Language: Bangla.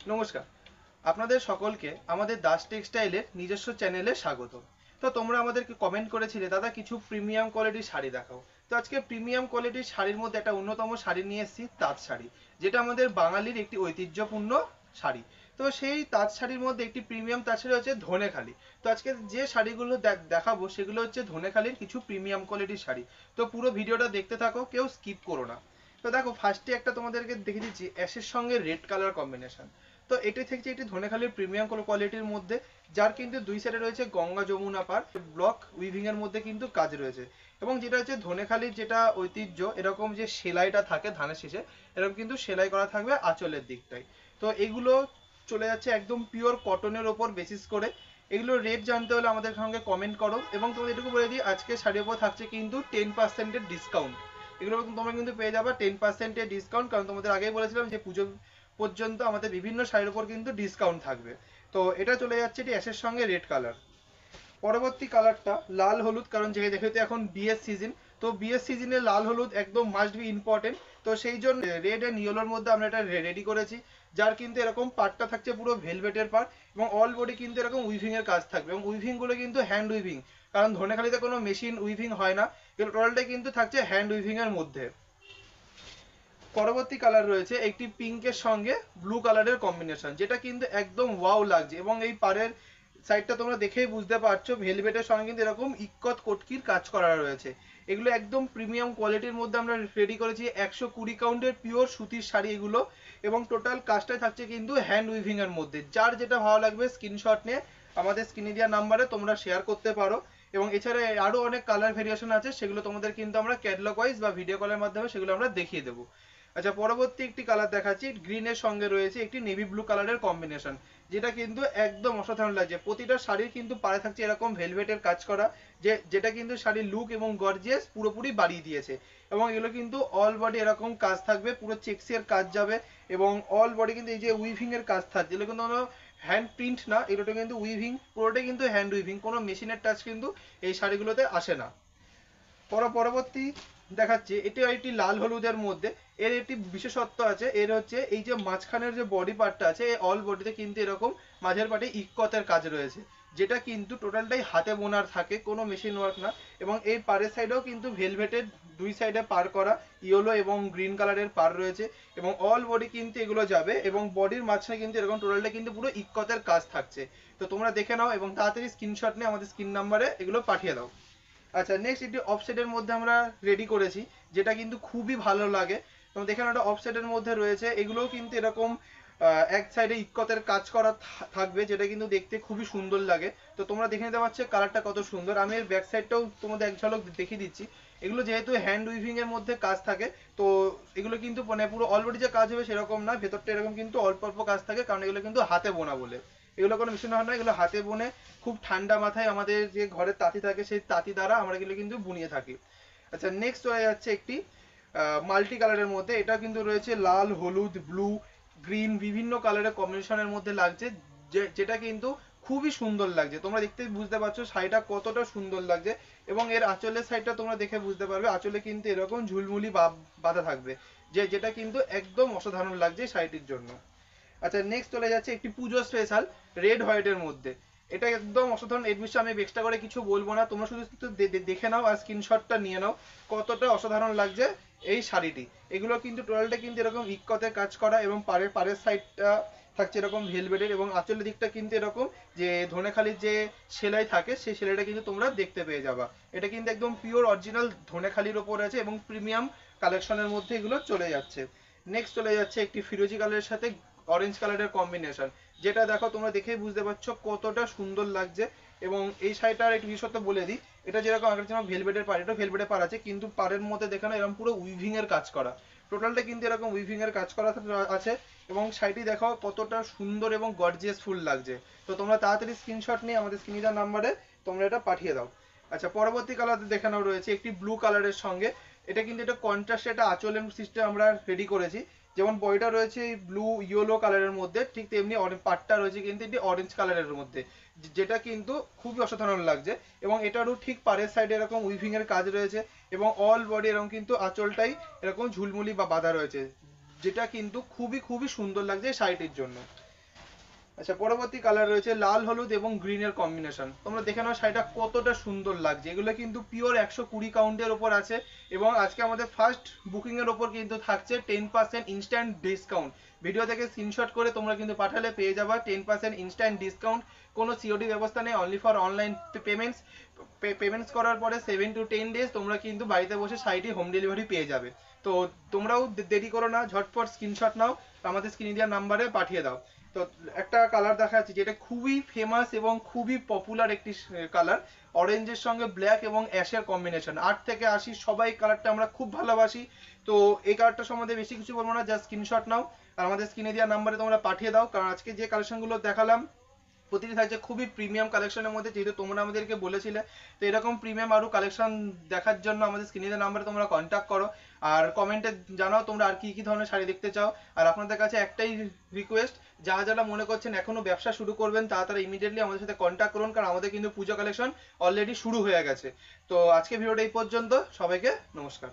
নমস্কার, আপনাদের সকলকে আমাদের দাস টেক্সটাইলের নিজস্ব চ্যানেলে স্বাগত। তো তোমরা আমাদেরকে কমেন্ট করেছিলে দাদা কিছু প্রিমিয়াম কোয়ালিটির শাড়ি দেখাও। তো আজকে প্রিমিয়াম কোয়ালিটির শাড়ির মধ্যে একটা অন্যতম শাড়ি নিয়ে এসেছি, তাঁত শাড়ি, যেটা আমাদের বাঙালির একটি ঐতিহ্যপূর্ণ শাড়ি। তো সেই তাঁত শাড়ির মধ্যে একটি প্রিমিয়াম তাঁত শাড়ি হচ্ছে ধনেখালি। তো আজকে যে শাড়িগুলো দেখাবো সেগুলো হচ্ছে ধনেখালির কিছু প্রিমিয়াম কোয়ালিটির শাড়ি। তো পুরো ভিডিওটা দেখতে থাকো, কেউ স্কিপ করো না। তো দেখো, ফার্স্টে একটা তোমাদেরকে দেখে দিচ্ছি অ্যাশের সঙ্গে রেড কালার কম্বিনেশন। তো এটি থেকে একটি ধনেখালির প্রিমিয়াম কোয়ালিটির মধ্যে, যার কিন্তু দুই সাইডে রয়েছে গঙ্গা যমুনা পার ব্লক উইভিং এর মধ্যে কিন্তু কাজ রয়েছে। এবং যেটা হচ্ছে ধনেখালির যেটা ঐতিহ্য, এরকম যে সেলাইটা থাকে ধানের শেষে, এরকম কিন্তু সেলাই করা থাকবে আঁচলের দিকটাই। তো এগুলো চলে যাচ্ছে একদম পিওর কটনের ওপর বেসিস করে। এগুলো রেট জানতে হলে আমাদের সঙ্গে কমেন্ট করো। এবং তোমাদের এটুকু বলে দিই, আজকে শাড়ির উপর থাকছে কিন্তু 10% ডিসকাউন্ট। এগুলো তোমরা কিন্তু পেয়ে যাবে 10% ডিসকাউন্ট, কারণ তোমাদের আগেই বলেছিলাম যে পুজো পর্যন্ত আমাদের বিভিন্ন শাড়ির উপর কিন্তু ডিসকাউন্ট থাকবে। তো এটা চলে যাচ্ছে এটি অ্যাশের সঙ্গে রেড কালার। পরবর্তী কালারটা লাল হলুদ, কারণ যেহেতু এখন বিয়ের সিজন, তো বিয়ের সিজনে লাল হলুদ একদম মাস্ট বি ইম্পর্টেন্ট। তো সেই জন্য রেড এন্ড ইয়েলোর মধ্যে আমরা এটা রেডি করেছি, যার কিন্তু এরকম পার্টটা থাকছে পুরো ভেলভেটের পার্ট, এবং অল বডি কিন্তু এরকম উইভিং এর কাজ থাকবে, এবং উইভিং গুলো কিন্তু হ্যান্ড উইভিং, কারণ ধনেখালিতে কোনো মেশিন উইভিং হয় না। এগুলো টোটালটাই কিন্তু থাকছে হ্যান্ড উইভিং এর মধ্যে। পরবর্তী কালার রয়েছে একটি পিঙ্কের সঙ্গে ব্লু কালারের কম্বিনেশন, যেটা কিন্তু একদম ওয়াও লাগছে। এবং এই পাড়ের সাইডটা তোমরা দেখেই বুঝতে পারছো, ভেলভেটের সঙ্গে কিন্তু এরকম ইক্কত কটকির কাজ করা রয়েছে। এগুলো একদম প্রিমিয়াম কোয়ালিটির মধ্যে আমরা রেডি করেছি, 120 কাউন্টের পিওর সুতির শাড়ি এগুলো। এবং টোটাল কাজটাই থাকছে কিন্তু হ্যান্ড উইভিং এর মধ্যে। যার যেটা ভালো লাগবে স্ক্রিনশট নিয়ে আমাদের স্ক্রিনে দেওয়া নাম্বারে তোমরা শেয়ার করতে পারো। এবং এছাড়া আরো অনেক কালার ভেরিয়েশন আছে, সেগুলো তোমাদের কিন্তু আমরা ক্যাটালগ ওয়াইজ বা ভিডিও কলের মাধ্যমে সেগুলো আমরা দেখিয়ে দেবো। আচ্ছা, পরবর্তী একটি কালার দেখাচ্ছি, গ্রিনের সঙ্গে রয়েছে একটি নেভি ব্লু কালারের কম্বিনেশন, যেটা কিন্তু একদম অসাধারণ লাগছে। প্রতিটা শাড়ির কিন্তু পাড়ে থাকছে এরকম ভেলভেটের কাজ করা, যেটা কিন্তু শাড়ির লুক এবং গর্জিয়াস পুরোপুরি বাড়িয়ে দিয়েছে। এবং এগুলো কিন্তু অল বডি এরকম কাজ থাকবে, পুরো চেক্সের কাজ যাবে। এবং অল বডি কিন্তু এই যে উইভিং এর কাজ থাকছে, এগুলো কিন্তু হ্যান্ড প্রিন্ট না, এগুলো কিন্তু উইভিং, পুরোটাই কিন্তু হ্যান্ড উইভিং, কোনো মেশিনের টাচ কিন্তু এই শাড়িগুলোতে আসে না। পরবর্তী দেখাচ্ছি, এটি একটি লাল হলুদের মধ্যে। এর একটি বিশেষত্ব আছে, এর হচ্ছে এই যে মাঝখানের যে বডি পার্টটা আছে, এই অল বডিতে কিন্তু এরকম মাঝের পাটে ইক্কতের কাজ রয়েছে, যেটা কিন্তু টোটালটাই হাতে বোনার থাকে, কোনো মেশিন ওয়ার্ক না। এবং এই পাড়ের সাইডেও কিন্তু ভেলভেটের দুই সাইডে পার করা ইয়েলো এবং গ্রিন কালারের পার রয়েছে। এবং অল বডি কিন্তু এগুলো যাবে, এবং বডির মাঝখানে কিন্তু এরকম টোটালটা কিন্তু পুরো ইক্কতের কাজ থাকছে। তো তোমরা দেখে নাও এবং তাড়াতাড়ি স্ক্রিনশট নিয়ে আমাদের স্ক্রিন নাম্বারে এগুলো পাঠিয়ে দাও। আচ্ছা, নেক্সট একটি অফসেটের মধ্যে আমরা রেডি করেছি, যেটা কিন্তু খুবই ভালো লাগে। তোমরা দেখে নাও, একটা অফসেটের মধ্যে রয়েছে, এগুলোও কিন্তু এরকম এক সাইডে ইক্কতের কাজ করা থাকবে, যেটা কিন্তু দেখতে খুবই সুন্দর লাগে। তো তোমরা দেখে নিতে পারছো কালারটা কত সুন্দর। আমি এর ব্যাক সাইডটাও তোমাদের এক ঝলক দেখিয়ে দিচ্ছি। এগুলো যেহেতু হ্যান্ড উইভিং এর মধ্যে কাজ থাকে, তো এগুলো কিন্তু মানে পুরো অলরেডি যে কাজ হবে সেরকম না, ভেতরটা এরকম কিন্তু অল্প অল্প কাজ থাকে, কারণ এগুলো কিন্তু হাতে বোনা বলে। এগুলো কোনো মেশিন হয় না, এগুলো হাতে বুনে খুব ঠান্ডা মাথায় আমাদের যে ঘরে তাঁতি থাকে সেই তাঁতি দ্বারা আমরা এগুলো কিন্তু বুনিয়ে থাকি। আচ্ছা, নেক্সট হয়ে যাচ্ছে একটি মাল্টি কালারের মধ্যে, এটা কিন্তু রয়েছে লাল হলুদ ব্লু গ্রিন বিভিন্ন কালারের কম্বিনেশনের মধ্যে লাগছে, যেটা কিন্তু খুবই সুন্দর লাগছে। তোমরা দেখতে বুঝতে পারছো শাড়িটা কতটা সুন্দর লাগছে। এবং এর আঁচলের সাইডটা তোমরা দেখে বুঝতে পারবে, আঁচলে কিন্তু এরকম ঝুলমুলি বাঁধা থাকবে, যেটা কিন্তু একদম অসাধারণ লাগছে শাড়িটির জন্য। আচ্ছা, নেক্সট চলে যাচ্ছে একটি পুজো স্পেশাল রেড হোয়াইটের মধ্যে। এটা একদম অসাধারণ, এর বিষয়ে আমি এক্সট্রা করে কিছু বলবো না, তোমরা শুধু একটু দেখে নাও আর স্ক্রিনশটটা নিয়ে নাও কতটা অসাধারণ লাগছে এই শাড়িটি। এগুলো কিন্তু টোটালটা কিন্তু এরকম ইক্কতে কাজ করা, এবং পাড়ের সাইডটা থাকছে এরকম ভেলভেটের, এবং আঁচলের দিকটা কিন্তু এরকম যে ধনেখালির যে সেলাই থাকে সেই সেলাইটা কিন্তু তোমরা দেখতে পেয়ে যাবা। এটা কিন্তু একদম পিওর অরিজিনাল ধনেখালির ওপর আছে, এবং প্রিমিয়াম কালেকশনের মধ্যে এগুলো চলে যাচ্ছে। নেক্সট চলে যাচ্ছে একটি ফিরোজি কালারের সাথে অরেঞ্জ কালারের কম্বিনেশন, যেটা দেখো তোমরা দেখেই বুঝতে পারছো কতটা সুন্দর লাগছে। এবং এই শাড়িটার একটু বিশেষত্ব বলে দিই, এটা যেরকম আগের যেমন ভেলভেটের পাড়, এটা ভেলভেটের পাড় আছে, কিন্তু পাড়ের মধ্যে দেখানো এরকম পুরো উইভিং এর কাজ করা, টোটালটা কিন্তু এরকম উইভিং এর কাজ করা আছে। এবং শাড়িটি দেখো কতটা সুন্দর এবং গর্জিয়াস ফুল লাগছে। তো তোমরা তাড়াতাড়ি স্ক্রিনশট নিয়ে আমাদের স্ক্রিনে দেওয়া নাম্বারে তোমরা এটা পাঠিয়ে দাও। আচ্ছা, পরবর্তী কালার দেখানো রয়েছে একটি ব্লু কালারের সঙ্গে। এটা কিন্তু এটা কন্ট্রাস্ট, এটা আঁচলের সিস্টেম আমরা রেডি করেছি। যেমন বডিটা রয়েছে এই ব্লু ইয়েলো কালারের মধ্যে, ঠিক তেমনি পাটটা রয়েছে কিন্তু এটি অরেঞ্জ কালারের মধ্যে, যেটা কিন্তু খুবই অসাধারণ লাগছে। এবং এটারও ঠিক পাড়ের সাইডে এরকম উইভিং এর কাজ রয়েছে, এবং অল বডি এরকম কিন্তু আঁচলটাই এরকম ঝুলমুলি বা বাঁধা রয়েছে, যেটা কিন্তু খুবই খুবই সুন্দর লাগছে এই শাড়িটির জন্য। আচ্ছা, পরবর্তী কালার রয়েছে লাল হলুদ এবং গ্রিনের কম্বিনেশন। তোমরা দেখে নাও শাড়িটা কতটা সুন্দর লাগছে। এগুলো কিন্তু পিওর 120 কাউন্টের ওপর আছে এবং আজকে আমাদের ফার্স্ট বুকিং এর ওপর কিন্তু থাকছে 10% ইনস্ট্যান্ট ডিসকাউন্ট। ভিডিও থেকে স্ক্রিনশট করে তোমরা কিন্তু পাঠালে পেয়ে যাবা 10% ইনস্ট্যান্ট ডিসকাউন্ট। কোনো সিওডি ব্যবস্থা নেই, only for online payments. Payments করার পরে 7 to 10 ডেজ তোমরা কিন্তু বাড়িতে বসে শাড়িটি হোম ডেলিভারি পেয়ে যাবে। তো তোমরাও দেরি করো না, ঝটপট স্ক্রিনশট নাও, আমাদের স্ক্রিনে দেওয়া নাম্বারে পাঠিয়ে দাও। তো একটা কালার দেখাচ্ছি যেটা খুবই ফেমাস এবং খুবই পপুলার একটি কালার, অরেঞ্জের সঙ্গে ব্ল্যাক এবং অ্যাশের কম্বিনেশন। 8 থেকে 80 সবাই কালারটা আমরা খুব ভালোবাসি। তো এই কালারটা সম্বন্ধে বেশি কিছু বলবো না, জাস্ট স্ক্রিনশট নাও আর আমাদের স্ক্রিনে দেওয়া নাম্বারে তোমরা পাঠিয়ে দাও। কারণ আজকে যে কালেকশনগুলো দেখালাম প্রতিটি থাকছে খুবই প্রিমিয়াম কালেকশনের মধ্যে, যেহেতু তোমরা আমাদেরকে বলেছিলে। তো এরকম প্রিমিয়াম আরো কালেকশন দেখার জন্য আমাদের স্ক্রিনে নাম্বারে তোমরা কন্ট্যাক্ট করো আর কমেন্টে জানাও তোমরা আর কি কি ধরনের শাড়ি দেখতে চাও। আর আপনাদের কাছে একটাই রিকোয়েস্ট, যারা যারা মনে করছেন এখনো ব্যবসা শুরু করবেন তারা ইমিডিয়েটলি আমাদের সাথে কন্ট্যাক্ট করুন, কারণ আমাদের কিন্তু পুজো কালেকশন অলরেডি শুরু হয়ে গেছে। তো আজকে ভিডিওটা এই পর্যন্ত, সবাইকে নমস্কার।